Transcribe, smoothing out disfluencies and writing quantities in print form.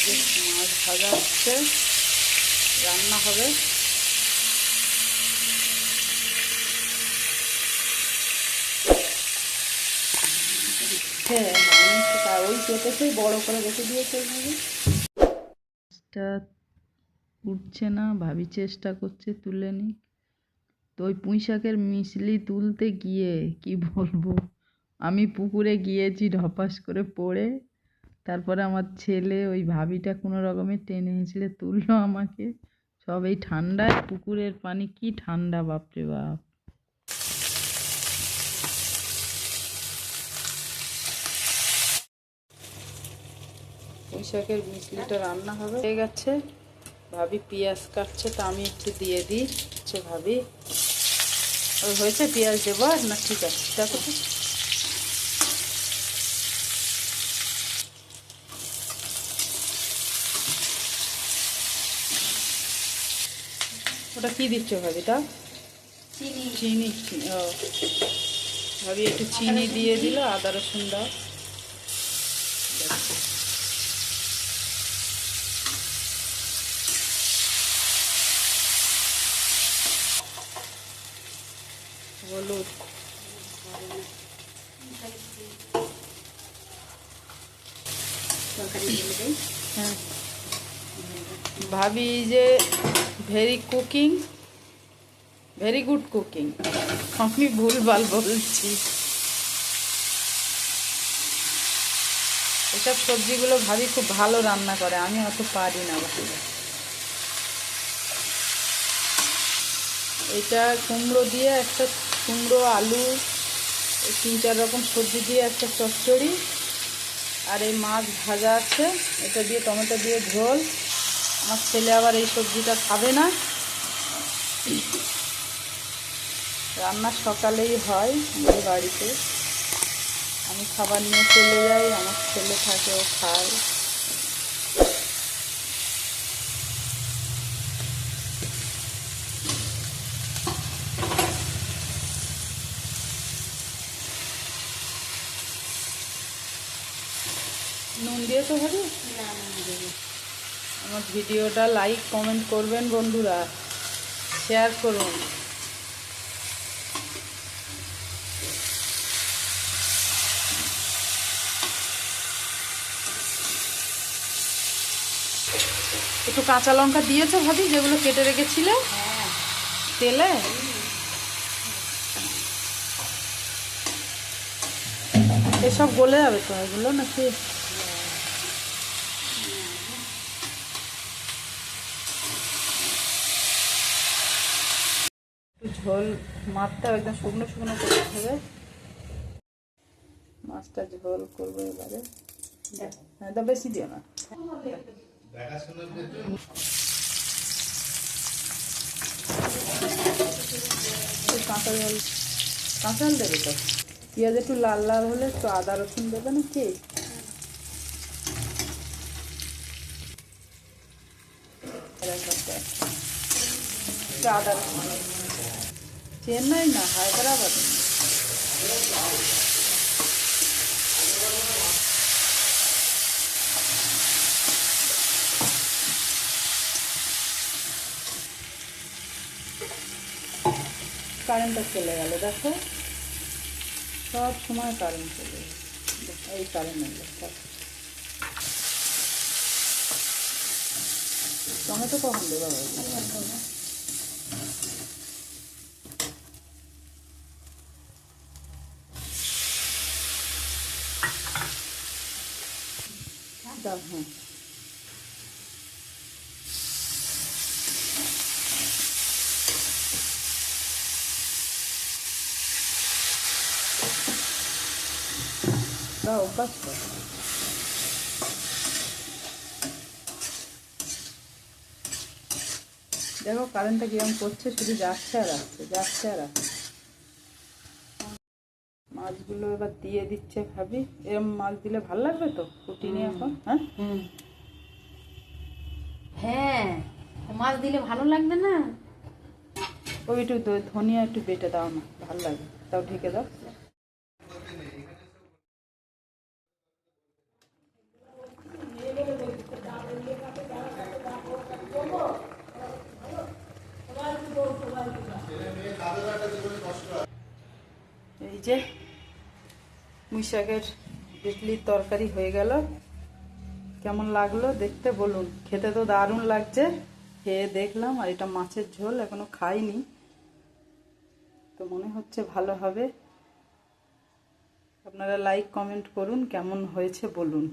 যে মাছ ভাজা হচ্ছে, রান্না হবে। হ্যাঁ, ওই পেঁপেতেই বড় করে রেখে দিয়েছে। মাছটা উঠছে না, ভাবি চেষ্টা করছে তুলে নি। তো ওই পুঁই শাকের মিশলি তুলতে গিয়ে কি বলবো, আমি পুকুরে গিয়েছি ঢপাস করে পড়ে। তারপরে আমার ছেলে ওই ভাবিটা কোনো রকমে টেনে হিঁচড়ে তুললো আমাকে। সব এই ঠান্ডায় পুকুরের পানি কি ঠান্ডা, বাপরে বাপ। পুঁই শাকের মিশলিটা রান্না হবে, হয়ে গেছে। ভাবি পেঁয়াজ কাটছে, তা আমি একটু দিয়ে দিই। ভাবি ওই হয়েছে, পেঁয়াজ দেবো আর না? ঠিক আছে, দেখো তো। ওটা কি দিচ্ছ ভাবি? তা চিনি। ও ভাবি একটু চিনি দিয়ে দিল, আদা রসুন দাও। হলুদ, হ্যাঁ। ভাবি যে ভেরি গুড কুকিং। আমি ভুলভাল বলছি। এসব সবজিগুলো ভাবি খুব ভালো রান্না করে, আমি অত পারি না ভাবি। এটা কুমড়ো দিয়ে একটা, কুমড়ো আলু 3-4 রকম সবজি দিয়ে একটা চচ্চড়ি, আর এই মাছ ভাজা আছে, এটা দিয়ে টমেটো দিয়ে ঝোল। আমার ছেলে আবার এই সবজিটা খাবে না। রান্না সকালেই হয় আমাদের বাড়িতে, আমি খাবার নিয়ে চলে যাই, আমার ছেলে থাকে, ও খায়। নুন দিয়ে তো হবে। আমার ভিডিওটা লাইক কমেন্ট করবেন বন্ধুরা, শেয়ার করুন। একটু কাঁচা লঙ্কা দিয়েছো ভাবি, যেগুলো কেটে রেখেছিলে তেলে? এসব গলে যাবে তো এগুলো নাকি? ঝোল মাছটা একদম শুকনো শুকনো করতে হবে। মাছটা ঝোল করবো এবারে। হ্যাঁ, তো বেশি দিও না। কাঁচা জল দেবে তো। পেঁয়াজ একটু লাল লাল হলে একটু আদা রসুন দেবে নাকি? আদা রসুন, চেন্নাই না, হায়দ্রাবাদ। কারেন্টটা চলে গেল, দেখো সব সময় কারেন্ট চলে গেল। এই কারেন্ট নেই। টমেটো কখন দেবো? দাও, হ্যাঁ। দাও, অভ্যাস কর। দেখো কারেন্টটা কিরম করছে, শুধু যাচ্ছে আর আসছে, যাচ্ছে আর আসছে। মাছগুলো এবার দিয়ে দিচ্ছে ভাবি। এরম মাছ দিলে ভালো লাগবে তো কুটিনি এখন। হ্যাঁ, হ্যাঁ, মাছ দিলে ভালো লাগবে না? ওই একটু ধনিয়া একটু বেটে দাও না, ভালো লাগে। তাও ঢেকে দাও। এই যে পুঁই শাকের ইডলির তরকারি হয়ে গেল। কেমন লাগলো দেখতে বলুন। খেতে তো দারুণ লাগছে, খেয়ে দেখলাম। আর এটা মাছের ঝোল, এখনো খাইনি, তো মনে হচ্ছে ভালো হবে। আপনারা লাইক কমেন্ট করুন, কেমন হয়েছে বলুন।